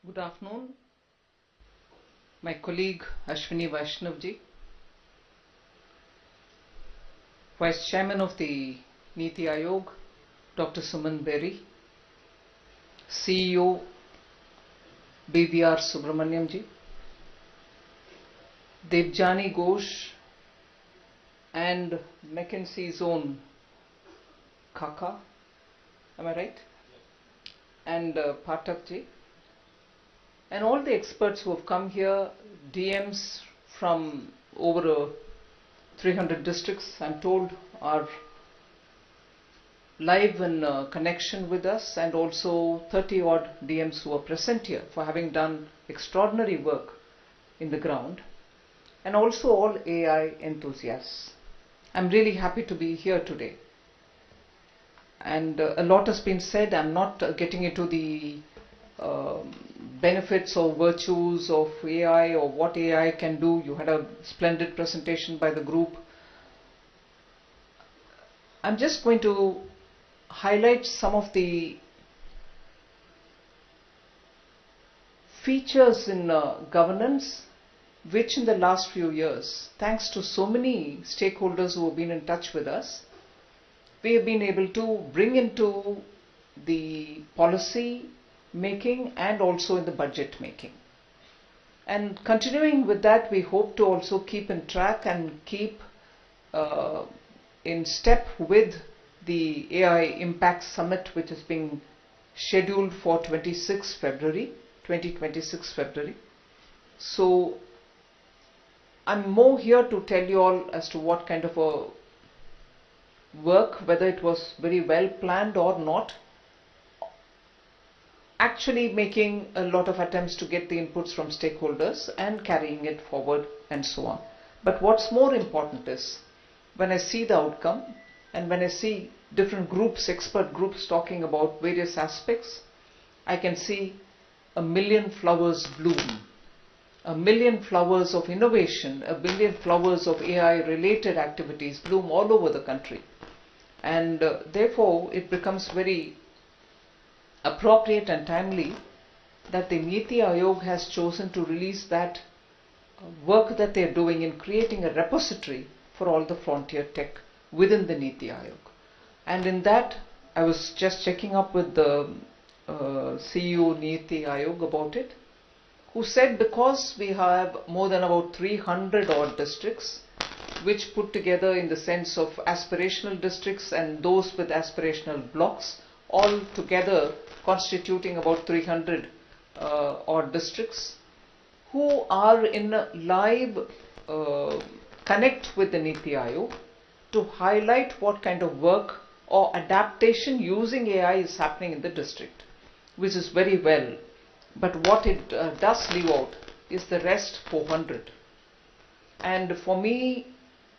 Good afternoon, my colleague Ashwini Vaishnavji, Vice Chairman of the Niti Aayog, Dr. Suman Berry, CEO BVR Subramaniamji, Devjani Ghosh, and McKinsey's own Kaka, am I right? And Pathakji, and all the experts who have come here, DMs from over 300 districts, I'm told, are live in connection with us, and also 30 odd DMs who are present here for having done extraordinary work in the ground, and also all AI enthusiasts. I'm really happy to be here today. And a lot has been said. I'm not getting into the benefits or virtues of AI or what AI can do. You had a splendid presentation by the group. I'm just going to highlight some of the features in governance which in the last few years, thanks to so many stakeholders who have been in touch with us, we have been able to bring into the policy making and also in the budget making. And continuing with that, we hope to also keep in track and keep in step with the AI Impact Summit, which is being scheduled for 2026 February. So I'm more here to tell you all as to what kind of a work, whether it was very well planned or not, actually making a lot of attempts to get the inputs from stakeholders and carrying it forward and so on. But what's more important is when I see the outcome and when I see different groups, expert groups talking about various aspects, I can see a million flowers bloom, a million flowers of innovation, a million flowers of AI related activities bloom all over the country. And therefore it becomes very appropriate and timely that the Niti Aayog has chosen to release that work that they are doing in creating a repository for all the frontier tech within the Niti Aayog. And in that, I was just checking up with the CEO Niti Aayog about it, who said because we have more than about 300 odd districts, which put together in the sense of aspirational districts and those with aspirational blocks, all together constituting about 300 odd districts, who are in live connect with the Niti Aayog to highlight what kind of work or adaptation using AI is happening in the district, which is very well. But what it does leave out is the rest 400. And for me,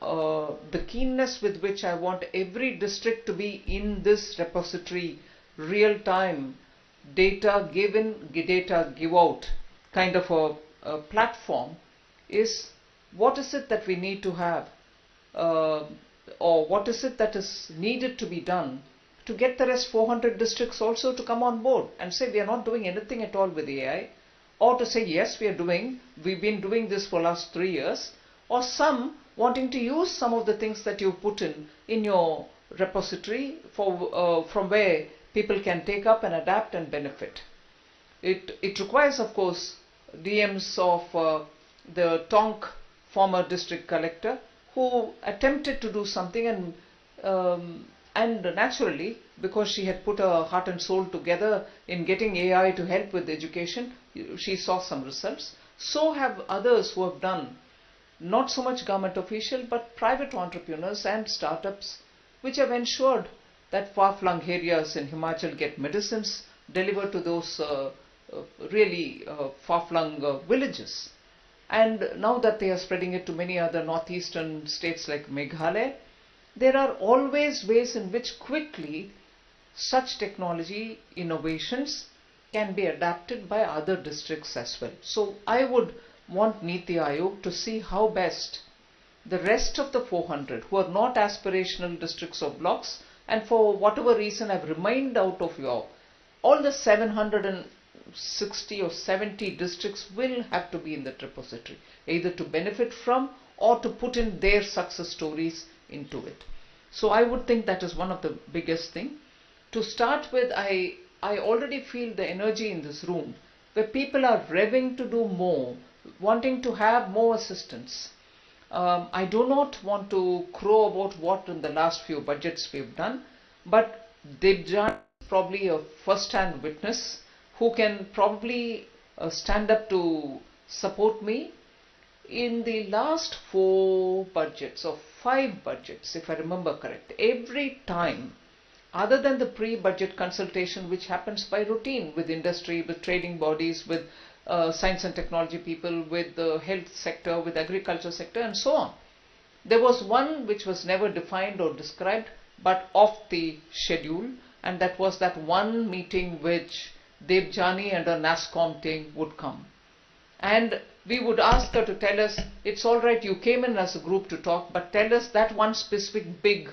the keenness with which I want every district to be in this repository, real time, data given, data give out kind of a platform is what is it that we need to have, or what is it that is needed to be done to get the rest 400 districts also to come on board and say we are not doing anything at all with AI, or to say yes, we've been doing this for the last 3 years, or some wanting to use some of the things that you've put in your repository for, from where people can take up and adapt and benefit. It requires, of course, DMs of the Tonk former district collector who attempted to do something, and naturally, because she had put her heart and soul together in getting AI to help with education, she saw some results. So have others who have done, not so much government official, but private entrepreneurs and startups, which have ensured that far-flung areas in Himachal get medicines delivered to those really far-flung villages. And now that they are spreading it to many other northeastern states like Meghalaya, there are always ways in which quickly such technology innovations can be adapted by other districts as well. So I would want Niti Aayog to see how best the rest of the 400 who are not aspirational districts or blocks, and for whatever reason have remained out of your all the 700 and 60 or 70 districts will have to be in the repository, either to benefit from or to put in their success stories into it. So I would think that is one of the biggest thing. To start with, I already feel the energy in this room where people are revving to do more, wanting to have more assistance. I do not want to crow about what in the last few budgets we've done, but Debjan is probably a first-hand witness who can probably stand up to support me. In the last 4 budgets or 5 budgets, if I remember correct, every time, other than the pre-budget consultation which happens by routine with industry, with trading bodies, with science and technology people, with the health sector, with agriculture sector and so on, there was one which was never defined or described but off the schedule, and that was that one meeting which Debjani and her NASSCOM team would come. And we would ask her to tell us, it's all right, you came in as a group to talk, but tell us that one specific big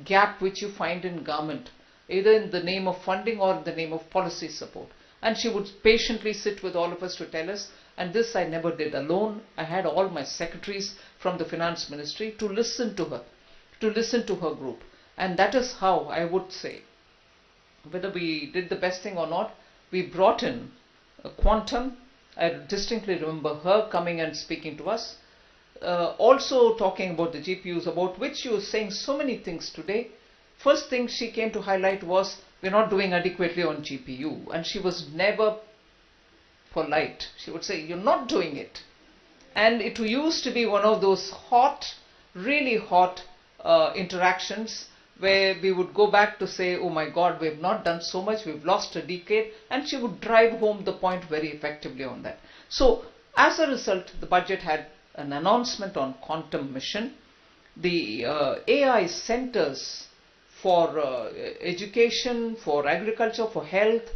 gap which you find in government, either in the name of funding or in the name of policy support. And she would patiently sit with all of us to tell us, and this I never did alone. I had all my secretaries from the finance ministry to listen to her, to listen to her group. And that is how I would say, whether we did the best thing or not, we brought in a quantum. I distinctly remember her coming and speaking to us, also talking about the GPUs, about which she was saying so many things today. First thing she came to highlight was, we're not doing adequately on GPU, and she was never polite. She would say, you're not doing it. And it used to be one of those hot, really hot interactions where we would go back to say, oh my God, we've not done so much, we've lost a decade, and she would drive home the point very effectively on that. So as a result, the budget had an announcement on quantum mission, the AI centers for education, for agriculture, for health,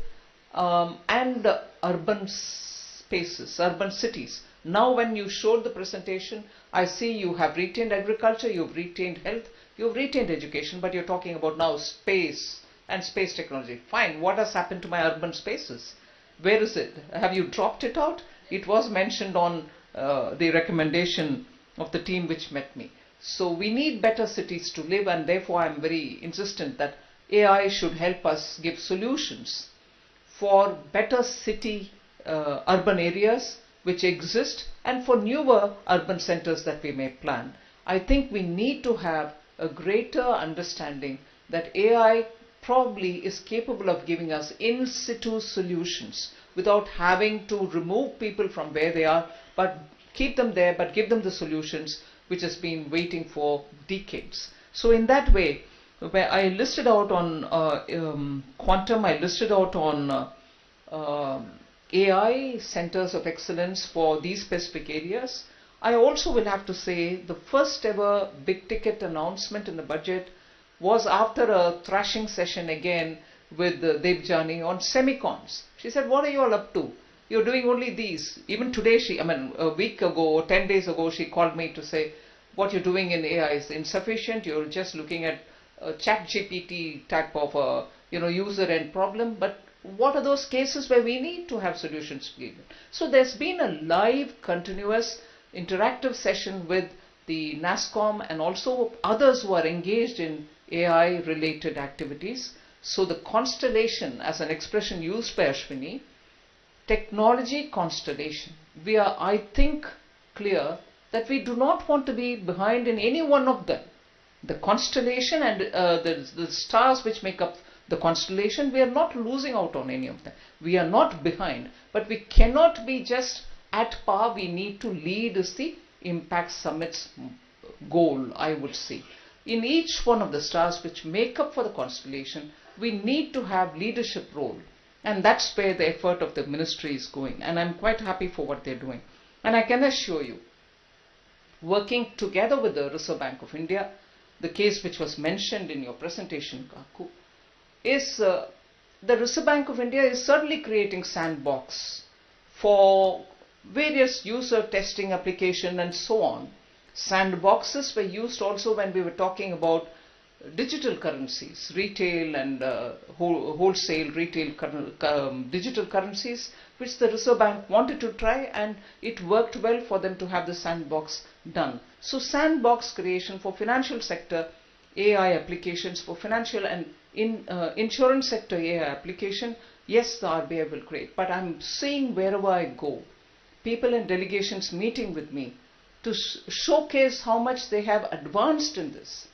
and urban spaces, urban cities. Now when you showed the presentation, I see you have retained agriculture, you've retained health, you've retained education, but you're talking about now space and space technology. Fine, what has happened to my urban spaces? Where is it? Have you dropped it out? It was mentioned on the recommendation of the team which met me. So we need better cities to live, and therefore I'm very insistent that AI should help us give solutions for better city urban areas which exist and for newer urban centers that we may plan. I think we need to have a greater understanding that AI probably is capable of giving us in situ solutions without having to remove people from where they are, but keep them there, but give them the solutions which has been waiting for decades. So in that way, where I listed out on quantum, I listed out on AI centers of excellence for these specific areas. I also will have to say the first ever big ticket announcement in the budget was after a thrashing session again with Debjani on semicons. She said, what are you all up to? You're doing only these. Even today, a week ago or 10 days ago, she called me to say, what you're doing in AI is insufficient. You're just looking at a chat GPT type of user end problem. But what are those cases where we need to have solutions given? So there's been a live, continuous, interactive session with the NASSCOM and also others who are engaged in AI related activities. So the constellation, as an expression used by Ashwini, technology constellation, we are, I think, clear that we do not want to be behind in any one of them. The constellation and the stars which make up the constellation, we are not losing out on any of them. We are not behind, but we cannot be just at par. We need to lead is the Impact Summit's goal, I would say. In each one of the stars which make up for the constellation, we need to have leadership role. And that's where the effort of the ministry is going. And I'm quite happy for what they're doing. And I can assure you, working together with the Reserve Bank of India, the case which was mentioned in your presentation, Kaku, is the Reserve Bank of India is certainly creating sandbox for various user testing application and so on. Sandboxes were used also when we were talking about digital currencies, retail and wholesale retail digital currencies, which the Reserve Bank wanted to try, and it worked well for them to have the sandbox done. So sandbox creation for financial sector AI applications, for financial and insurance sector AI application, yes, the RBI will create. But I'm seeing wherever I go, people in delegations meeting with me to showcase how much they have advanced in this.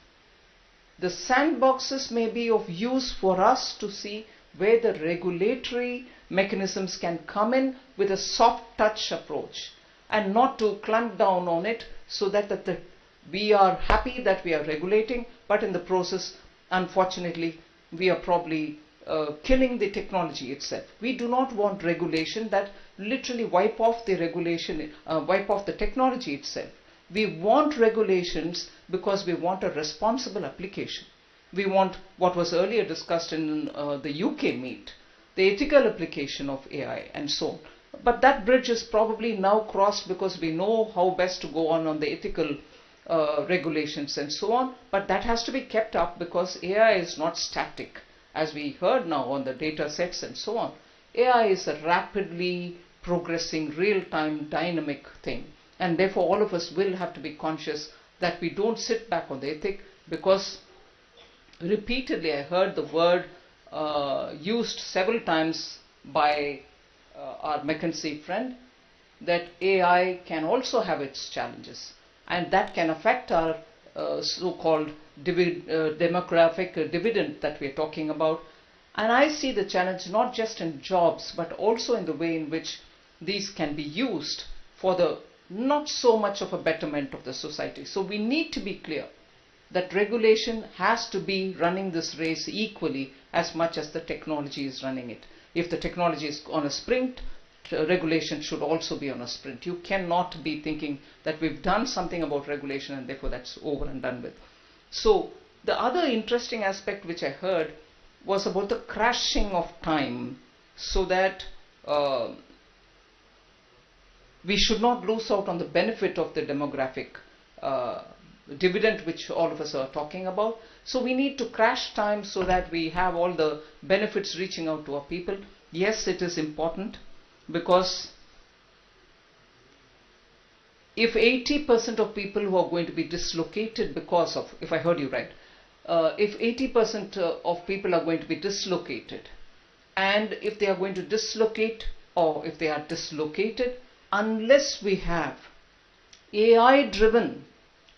The sandboxes may be of use for us to see where the regulatory mechanisms can come in with a soft touch approach, and not to clamp down on it, so that we are happy that we are regulating, but in the process, unfortunately, we are probably killing the technology itself. We do not want regulation that literally wipe off the technology itself. We want regulations because we want a responsible application. We want what was earlier discussed in the UK meet, the ethical application of AI and so on. But that bridge is probably now crossed, because we know how best to go on the ethical regulations and so on. But that has to be kept up, because AI is not static, as we heard now on the data sets and so on. AI is a rapidly progressing, real-time, dynamic thing. And therefore, all of us will have to be conscious that we don't sit back on the ethic, because repeatedly I heard the word used several times by our McKinsey friend, that AI can also have its challenges, and that can affect our so-called demographic dividend that we are talking about. And I see the challenge not just in jobs, but also in the way in which these can be used for the not so much of a betterment of the society. So we need to be clear that regulation has to be running this race equally as much as the technology is running it. If the technology is on a sprint, regulation should also be on a sprint. You cannot be thinking that we've done something about regulation and therefore that's over and done with. So the other interesting aspect which I heard was about the crashing of time, so that we should not lose out on the benefit of the demographic dividend which all of us are talking about. So we need to crash time so that we have all the benefits reaching out to our people. Yes, it is important, because if 80% of people who are going to be dislocated because of, if I heard you right, if 80% of people are going to be dislocated, and if they are going to dislocate, or if they are dislocated, unless we have AI driven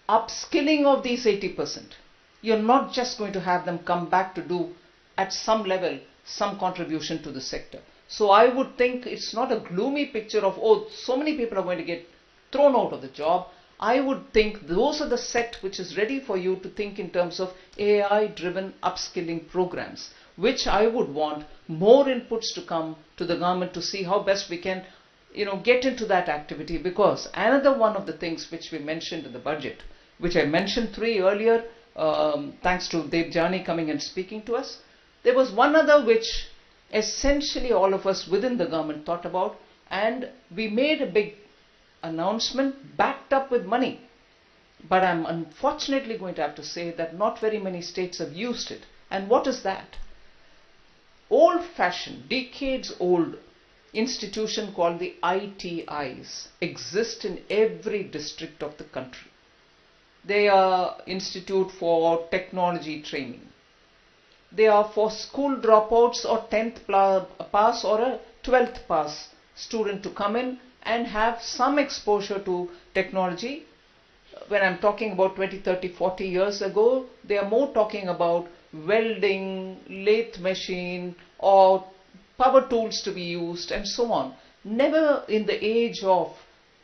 upskilling of these 80%, you're not just going to have them come back to do at some level some contribution to the sector. So I would think it's not a gloomy picture of, oh, so many people are going to get thrown out of the job. I would think those are the set which is ready for you to think in terms of AI driven upskilling programs, which I would want more inputs to come to the government to see how best we can get into that activity. Because another one of the things which we mentioned in the budget, which I mentioned 3 earlier, thanks to Debjani coming and speaking to us, there was one other which essentially all of us within the government thought about, and we made a big announcement backed up with money. But I'm unfortunately going to have to say that not very many states have used it. And what is that? Old-fashioned, decades-old institution called the ITIs exist in every district of the country. They are Institute for Technology Training. They are for school dropouts or 10th pass or a 12th pass student to come in and have some exposure to technology. When I'm talking about 20, 30, 40 years ago, they are more talking about welding, lathe machine, or power tools to be used and so on. Never in the age of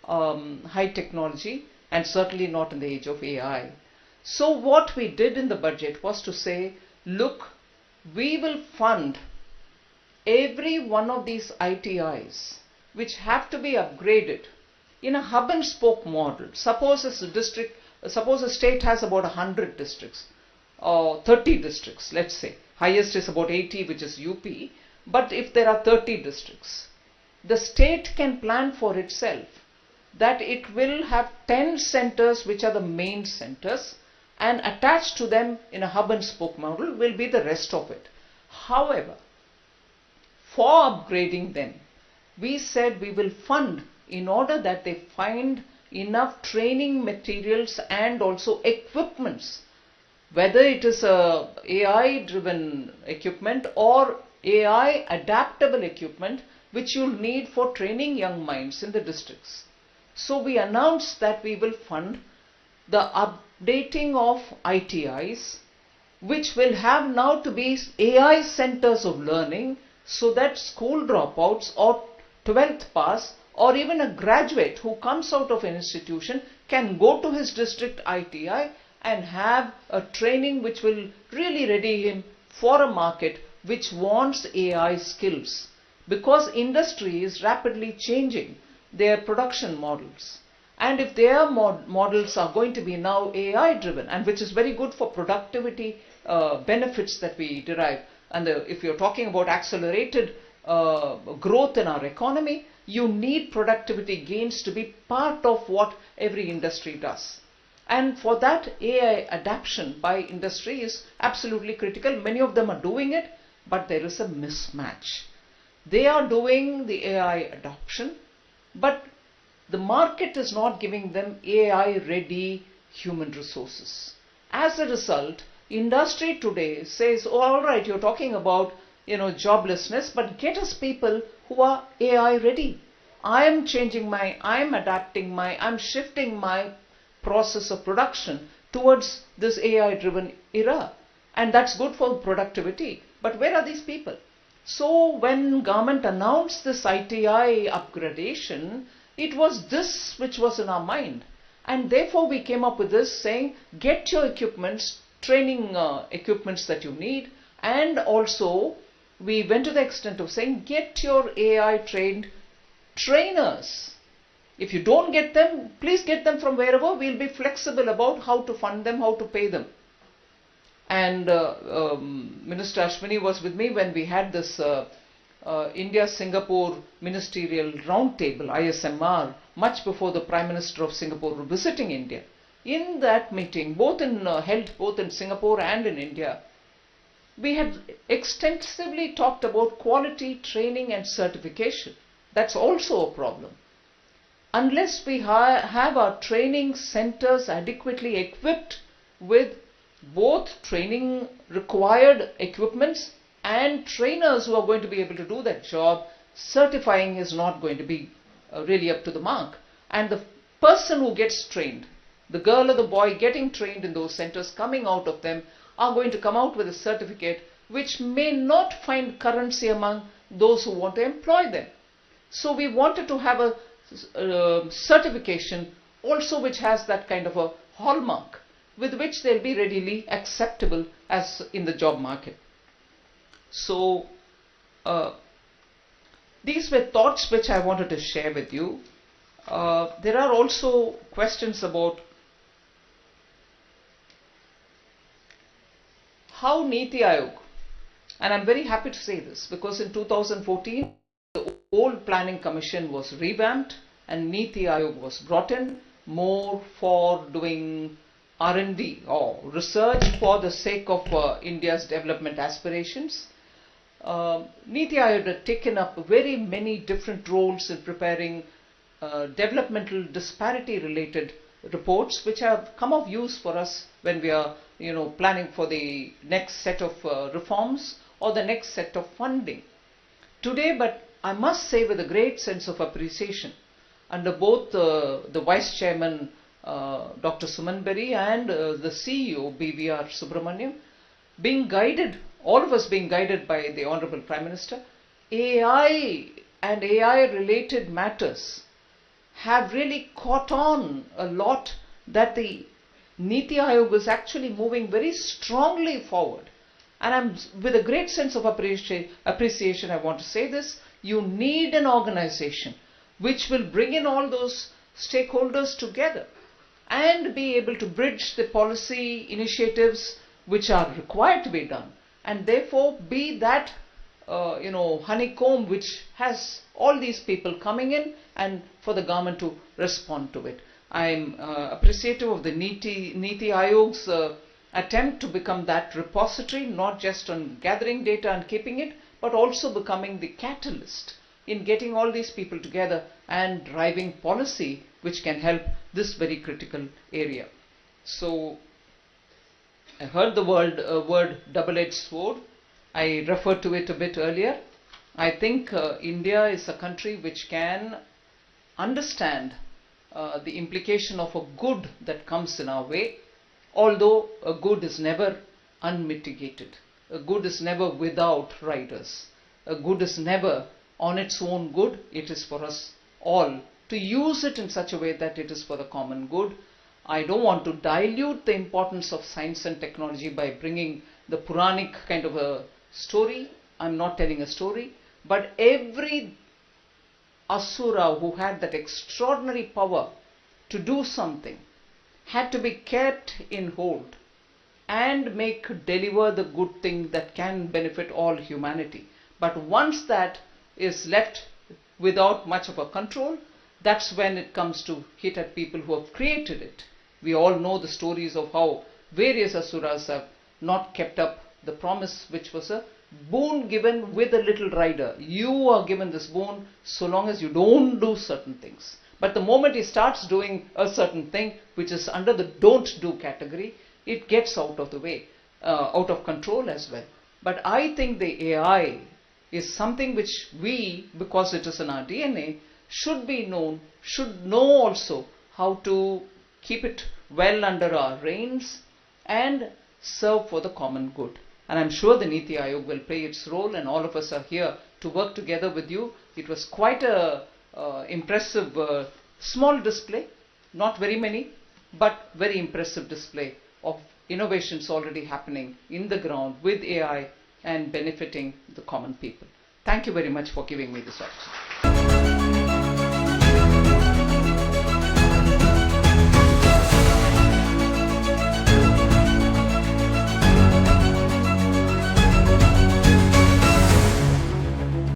high technology, and certainly not in the age of AI. So what we did in the budget was to say, look, we will fund every one of these ITIs which have to be upgraded in a hub and spoke model. Suppose a state has about 100 districts or 30 districts, let's say. Highest is about 80, which is UP. But if there are 30 districts, the state can plan for itself that it will have 10 centers which are the main centers, and attached to them in a hub and spoke model will be the rest of it. However, for upgrading them, we said we will fund in order that they find enough training materials and also equipments, whether it is a AI driven equipment or AI adaptable equipment which you'll need for training young minds in the districts. So we announced that we will fund the updating of ITIs, which will have now to be AI centers of learning, so that school dropouts or 12th pass or even a graduate who comes out of an institution can go to his district ITI and have a training which will really ready him for a market which wants AI skills, because industry is rapidly changing their production models. And if their models are going to be now AI driven, and which is very good for productivity benefits that we derive, and if you're talking about accelerated growth in our economy, you need productivity gains to be part of what every industry does. And for that, AI adaptation by industry is absolutely critical. Many of them are doing it, but there is a mismatch. They are doing the AI adoption, but the market is not giving them AI ready human resources. As a result, industry today says, oh, all right, you're talking about joblessness, but get us people who are AI ready. I am changing I am adapting I'm shifting my process of production towards this AI driven era, and that's good for productivity. But where are these people? So when government announced this ITI upgradation, it was this which was in our mind, and therefore we came up with this saying, get your equipments, training equipments that you need, and also we went to the extent of saying, get your AI trained trainers. If you don't get them, please get them from wherever. We'll be flexible about how to fund them, how to pay them. And Minister Ashwini was with me when we had this India-Singapore Ministerial Roundtable, ISMR, much before the Prime Minister of Singapore was visiting India. In that meeting, held both in Singapore and in India, we had extensively talked about quality training and certification. That's also a problem. Unless we have our training centers adequately equipped with both training required equipments and trainers who are going to be able to do that job, certifying is not going to be really up to the mark. And the person who gets trained, the girl or the boy getting trained in those centers, coming out of them, are going to come out with a certificate which may not find currency among those who want to employ them. So we wanted to have a certification also which has that kind of a hallmark with which they'll be readily acceptable as in the job market. So these were thoughts which I wanted to share with you. There are also questions about how Niti Aayog, and I'm very happy to say this because in 2014 the old Planning Commission was revamped and Niti Aayog was brought in more for doing R&D or research for the sake of India's development aspirations. Niti Aayog had taken up very many different roles in preparing developmental disparity related reports which have come of use for us when we are planning for the next set of reforms or the next set of funding. Today, but I must say with a great sense of appreciation, under both the Vice Chairman Dr. Suman Berry and the CEO BVR Subramaniam, being guided, all of us being guided by the Honorable Prime Minister, AI and AI related matters have really caught on a lot, that the Niti Aayog is actually moving very strongly forward. And I'm with a great sense of appreciation, I want to say this, you need an organization which will bring in all those stakeholders together and be able to bridge the policy initiatives which are required to be done, and therefore be that honeycomb which has all these people coming in and for the government to respond to it. I'm appreciative of the Niti Ayog's attempt to become that repository, not just on gathering data and keeping it, but also becoming the catalyst in getting all these people together and driving policy which can help this very critical area. So I heard the word double-edged sword. I referred to it a bit earlier. I think India is a country which can understand the implication of a good that comes in our way, although a good is never unmitigated. A good is never without riders. A good is never on its own good. It is for us all to use it in such a way that it is for the common good. I don't want to dilute the importance of science and technology by bringing the Puranic kind of a story. I'm not telling a story, but every Asura who had that extraordinary power to do something had to be kept in hold and deliver the good thing that can benefit all humanity. But once that is left without much of a control, that's when it comes to hit at people who have created it. We all know the stories of how various Asuras have not kept up the promise, which was a boon given with a little rider. You are given this boon so long as you don't do certain things. But the moment he starts doing a certain thing which is under the don't do category, it gets out of the way, out of control as well. But I think the AI is something which we, because it is in our DNA, should know also how to keep it well under our reins and serve for the common good. And I'm sure the Niti Ayog will play its role, and all of us are here to work together with you. It was quite a impressive small display, not very many, but very impressive display of innovations already happening in the ground with AI and benefiting the common people. Thank you very much for giving me this opportunity.